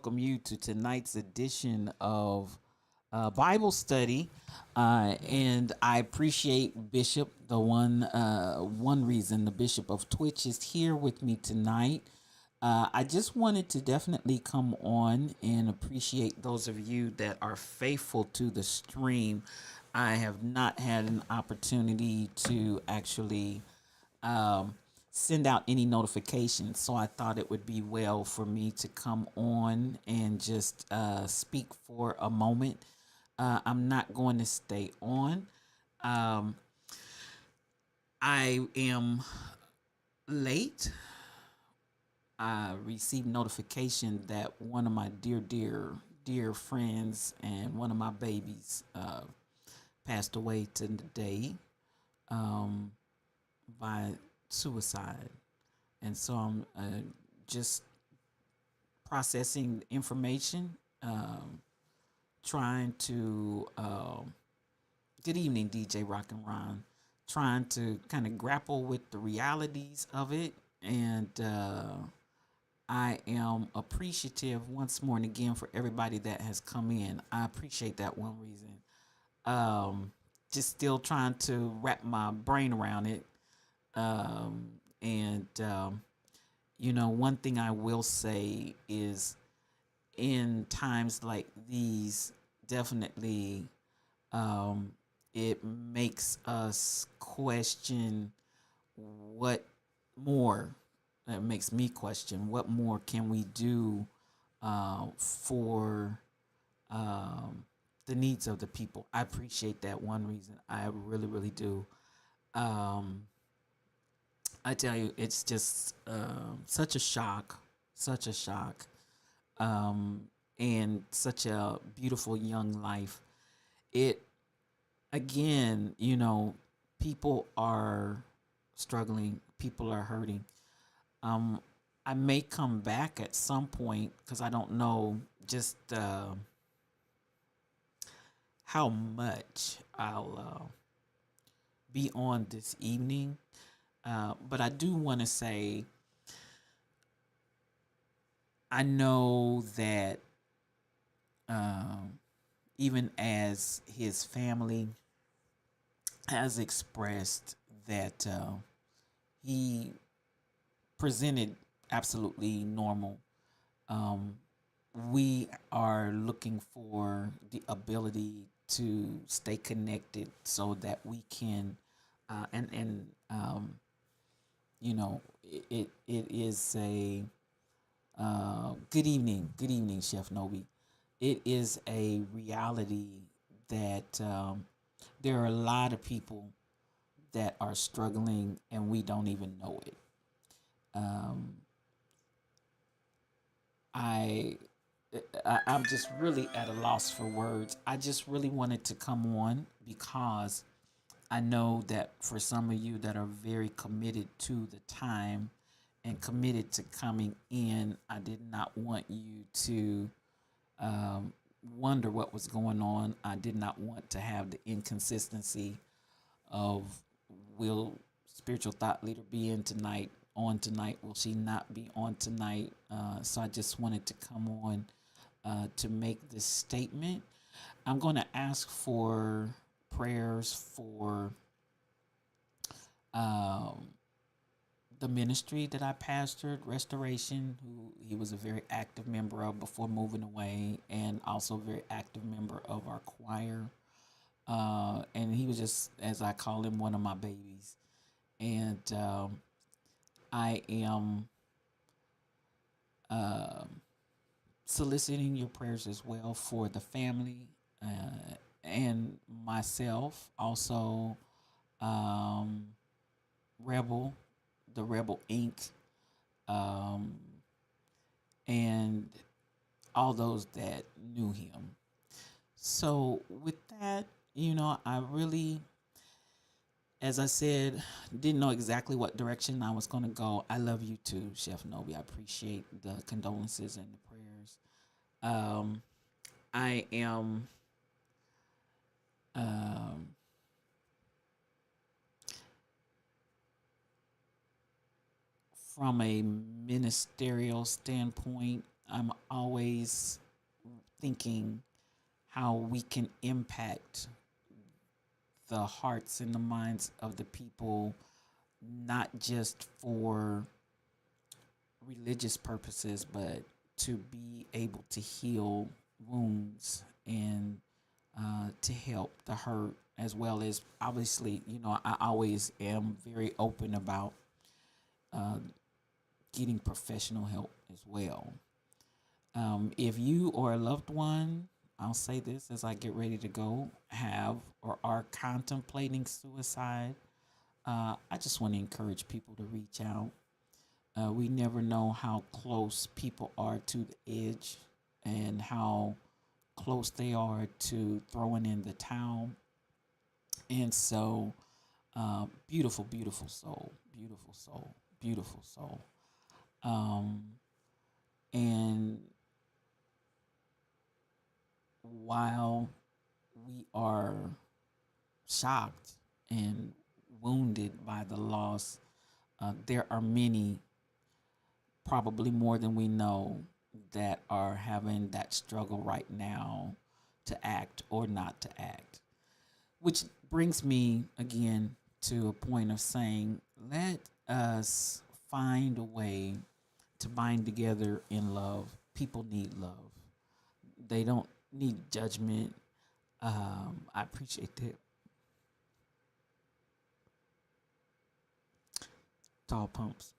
welcome you to tonight's edition of Bible study. And I appreciate Bishop, the one reason the Bishop of Twitch is here with me tonight. I just wanted to definitely come on and appreciate those of you that are faithful to the stream. I have not had an opportunity to actually um, send out any notifications. So I thought it would be well for me to come on and just speak for a moment. I'm not going to stay on. Um, I am late. I received notification that one of my dear friends and one of my babies passed away today um, by suicide. And so I'm just processing information, trying to. Good evening, DJ Rock and Ron. Trying to kind of grapple with the realities of it, and I am appreciative once more and again for everybody that has come in. I appreciate that one reason. Um, just still trying to wrap my brain around it, um, and one thing I will say is in times like these, definitely um, it makes us question what more. It makes me question what more can we do for um, the needs of the people. I appreciate that one reason. I really, really do. Um, I tell you, it's just such a shock, such a shock, um, and such a beautiful young life. It again, people are struggling, people are hurting. Um, I may come back at some point because I don't know just how much I'll be on this evening. But I do want to say I know that um, even as his family has expressed that he presented absolutely normal. Um, we are looking for the ability to stay connected so that we can, and it is a good evening, Chef Nobi. It is a reality that there are a lot of people that are struggling and we don't even know it. Um, I, I'm just really at a loss for words. I just really wanted to come on because I know that for some of you that are very committed to the time and committed to coming in, I did not want you to um, wonder what was going on. I did not want to have the inconsistency of will spiritual thought leader be in tonight, on tonight, will she not be on tonight? So I just wanted to come on to make this statement. I'm going to ask for prayers for um, the ministry that I pastored, Restoration, who he was a very active member of before moving away, and also a very active member of our choir. And he was just, as I call him, one of my babies. And I am um soliciting your prayers as well for the family and myself. Also, um, Rebel, the Rebel Inc., um, and all those that knew him. So, with that, I really, as I said, didn't know exactly what direction I was going to go. I love you too, Chef Nobi. I appreciate the condolences and the prayers. Um, I am um, from a ministerial standpoint. I'm always thinking how we can impact the hearts and the minds of the people, not just for religious purposes, but to be able to heal wounds and to help the hurt, as well as obviously, I always am very open about uh, getting professional help as well. If you or a loved one, I'll say this as I get ready to go, have or are contemplating suicide, I just want to encourage people to reach out. We never know how close people are to the edge and how close they are to throwing in the towel. And so, beautiful, beautiful soul, beautiful soul, beautiful soul. Um, and while we are shocked and wounded by the loss, there are many, probably more than we know, that are having that struggle right now to act or not to act. Which brings me again to a point of saying, let us find a way to bind together in love. People need love, they don't need judgment. I appreciate that. Tall pumps.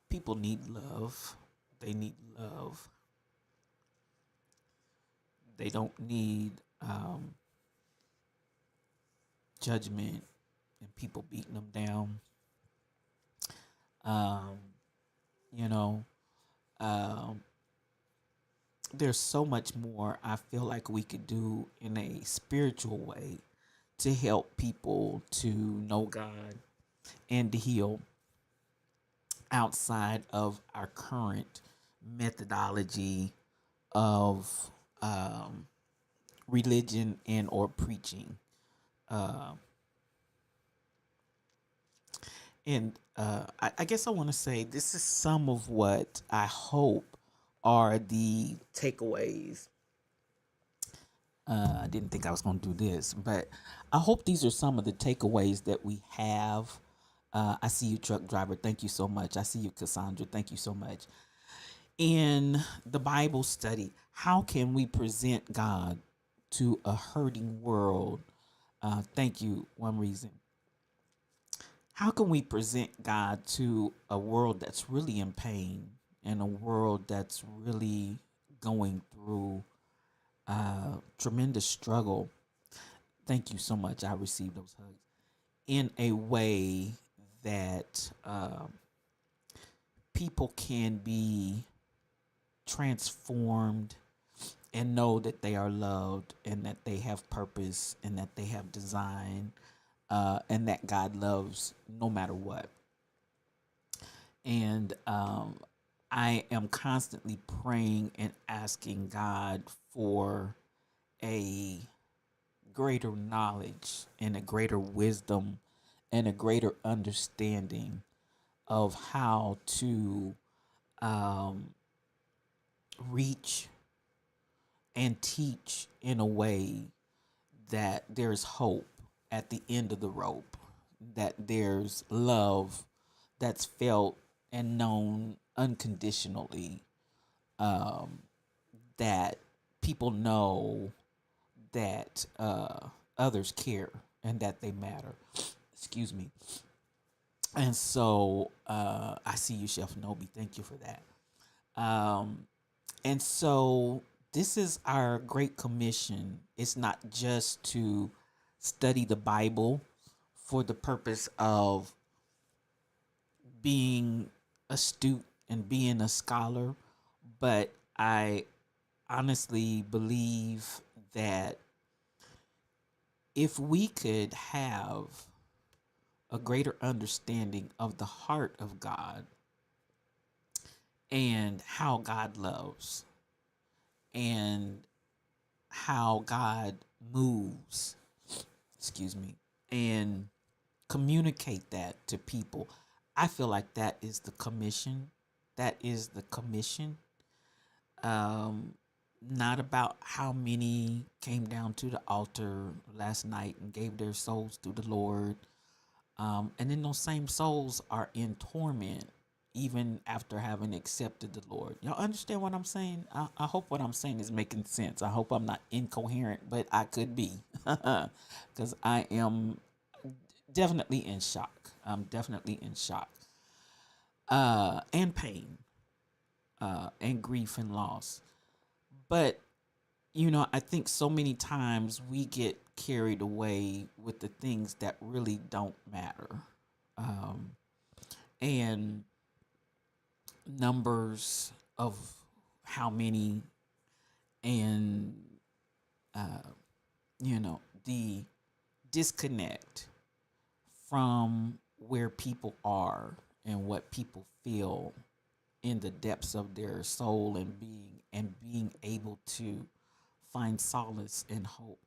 People need love. They need love. They don't need judgment and people beating them down. Um, you know, um, there's so much more I feel like we could do in a spiritual way to help people to know God and to heal outside of our current methodology of um, religion and or preaching. Uh, and I guess I want to say this is some of what I hope are the takeaways. I didn't think I was going to do this, but I hope these are some of the takeaways that we have. I see you, truck driver. Thank you so much. I see you, Cassandra. Thank you so much. In the Bible study, how can we present God to a hurting world? Thank you. One reason. How can we present God to a world that's really in pain and a world that's really going through tremendous struggle? Thank you so much. I received those hugs in a way that people can be transformed and know that they are loved and that they have purpose and that they have design, and that God loves no matter what. And I am constantly praying and asking God for a greater knowledge and a greater wisdom and a greater understanding of how to um, reach and teach in a way that there's hope at the end of the rope, that there's love that's felt and known unconditionally, um, that people know that others care and that they matter. Excuse me. And so I see you, Chef Nobi. Thank you for that. And so this is our Great Commission. It's not just to study the Bible for the purpose of being astute and being a scholar, but I honestly believe that if we could have a greater understanding of the heart of God and how God loves, and how God moves, excuse me, and communicate that to people. I feel like that is the commission. That is the commission. Um, Not about how many came down to the altar last night and gave their souls to the Lord. And then those same souls are in torment even after having accepted the Lord. Y'all understand what I'm saying? I hope what I'm saying is making sense. I hope I'm not incoherent, but I could be because I am definitely in shock. I'm definitely in shock and pain and grief and loss. But I think so many times we get carried away with the things that really don't matter. Um, and numbers of how many and, uh, the disconnect from where people are and what people feel in the depths of their soul and being able to find solace and hope.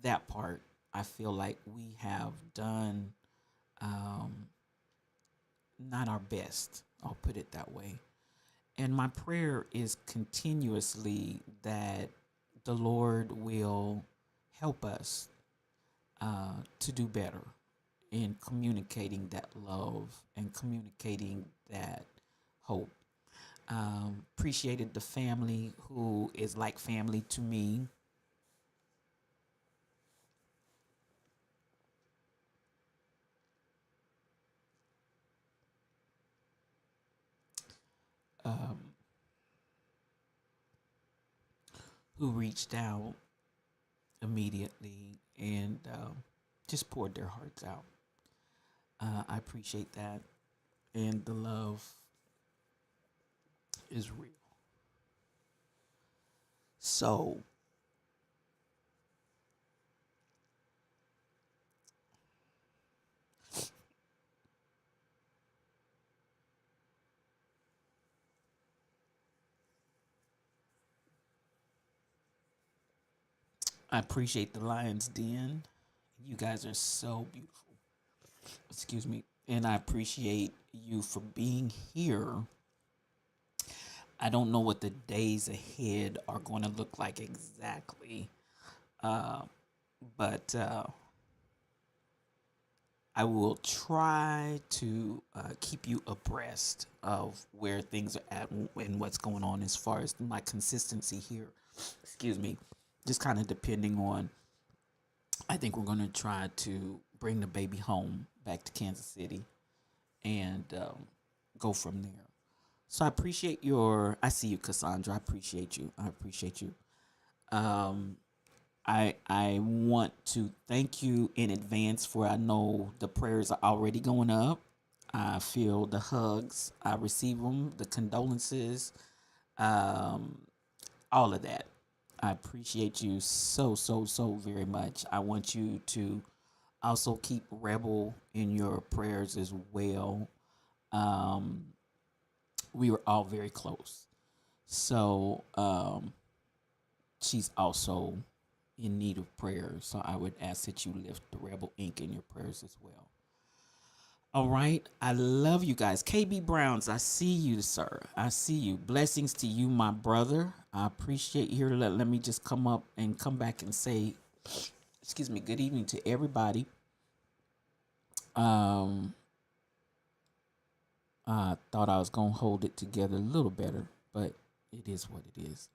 That part I feel like we have done um, not our best. I'll put it that way. And my prayer is continuously that the Lord will help us to do better in communicating that love and communicating that hope. Appreciated the family who is like family to me. Um, who reached out immediately and just poured their hearts out. I appreciate that. And the love is real. So I appreciate the Lion's Den. You guys are so beautiful. Excuse me. And I appreciate you for being here. I don't know what the days ahead are going to look like exactly. Uh, but I will try to keep you abreast of where things are at and what's going on as far as my consistency here. Excuse me. Just kind of depending on, I think we're going to try to bring the baby home back to Kansas City and go from there. So I appreciate I see you, Cassandra. I appreciate you. I appreciate you. Um, I want to thank you in advance for I know the prayers are already going up. I feel the hugs. I receive them, the condolences, um, all of that. I appreciate you so, so, so very much. I want you to also keep Rebel in your prayers as well. Um, we were all very close. So she's also in need of prayer. So I would ask that you lift the Rebel Inc. in your prayers as well. All right. I love you guys. KB Browns, I see you, sir. I see you. Blessings to you, my brother. I appreciate you here. Let me just come up and come back and say, excuse me, good evening to everybody. Um, I thought I was going to hold it together a little better, but it is what it is.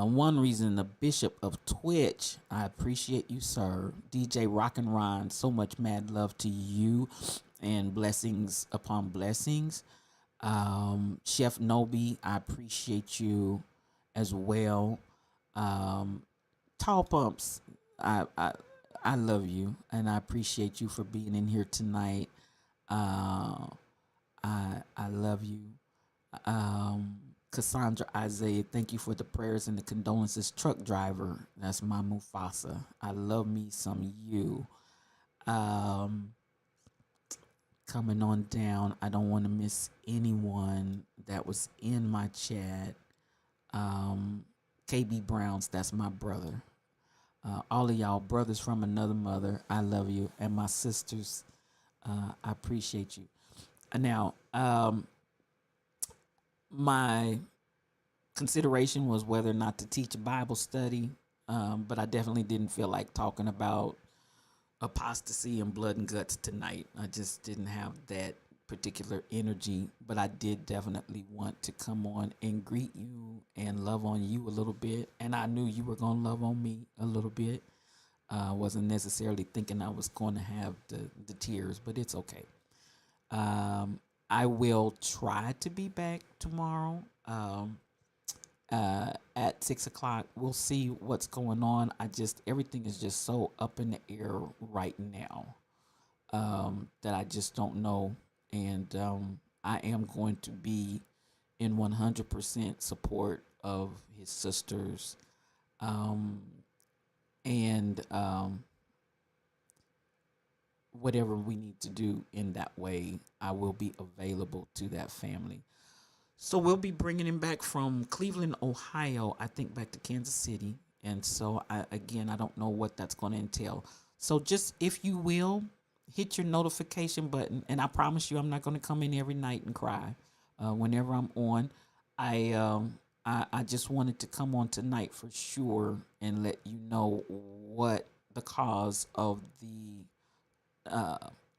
One reason, the Bishop of Twitch, I appreciate you, sir. DJ Rock and Ron, so much mad love to you and blessings upon blessings. Chef Nobi, I appreciate you as well. Um, Tall Pumps, I love you and I appreciate you for being in here tonight. Uh, I love you. Um, Cassandra Isaiah, thank you for the prayers and the condolences. Truck driver, that's my Mufasa. I love me some you. Um, Coming on down, I don't want to miss anyone that was in my chat. Um, KB Browns, that's my brother. All of y'all brothers from another mother, I love you. And my sisters, I appreciate you. Now, my consideration was whether or not to teach a Bible study, but I definitely didn't feel like talking about apostasy and blood and guts tonight. I just didn't have that particular energy, but I did definitely want to come on and greet you and love on you a little bit. And I knew you were going to love on me a little bit. I wasn't necessarily thinking I was going to have the tears, but it's okay. I will try to be back tomorrow at 6 o'clock. We'll see what's going on. Everything is just so up in the air right now that I just don't know. And I am going to be in 100% support of his sisters. Um, and whatever we need to do in that way, I will be available to that family. So we'll be bringing him back from Cleveland, Ohio, I think back to Kansas City. And so I don't know what that's going to entail. So just if you will hit your notification button, and I promise you, I'm not going to come in every night and cry. Whenever I'm on, I just wanted to come on tonight for sure and let you know what the cause of the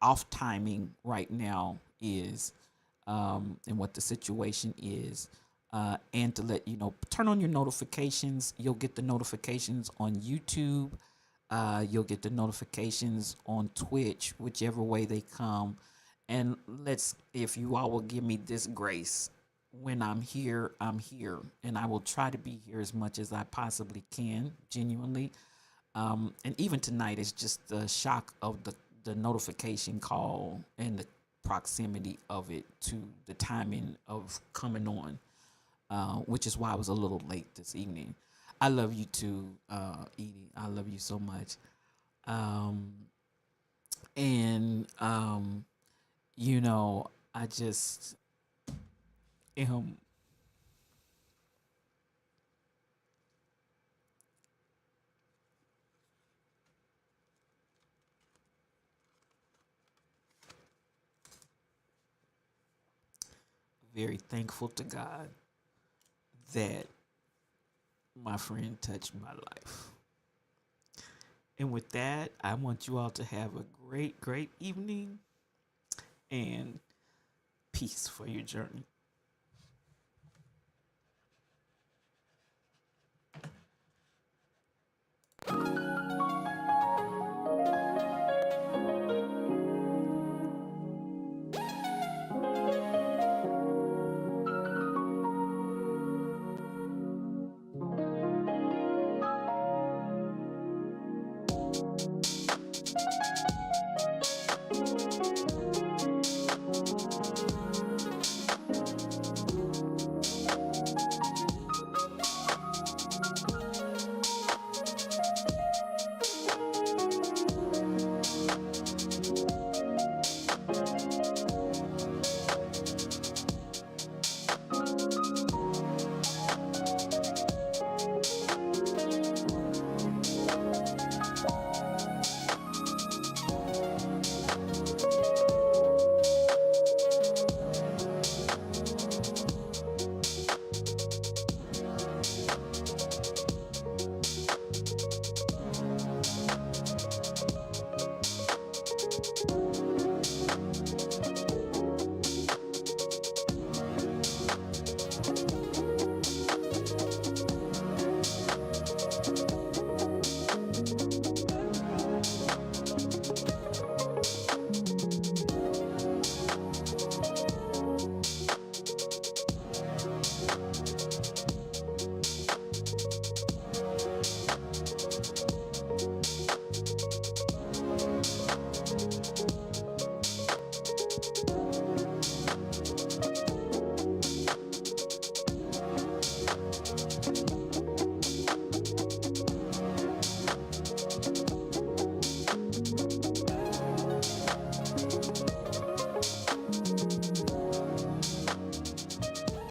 off timing right now is, and what the situation is. And to let you know, turn on your notifications. You'll get the notifications on YouTube. You'll get the notifications on Twitch, whichever way they come. And if you all will give me this grace, when I'm here, I'm here. And I will try to be here as much as I possibly can, genuinely. And even tonight, it's just the shock of the notification call and the proximity of it to the timing of coming on, which is why I was a little late this evening. I love you too, Edie. I love you so much. Um, and, I just am very thankful to God that my friend touched my life. And with that, I want you all to have a great, great evening and peace for your journey.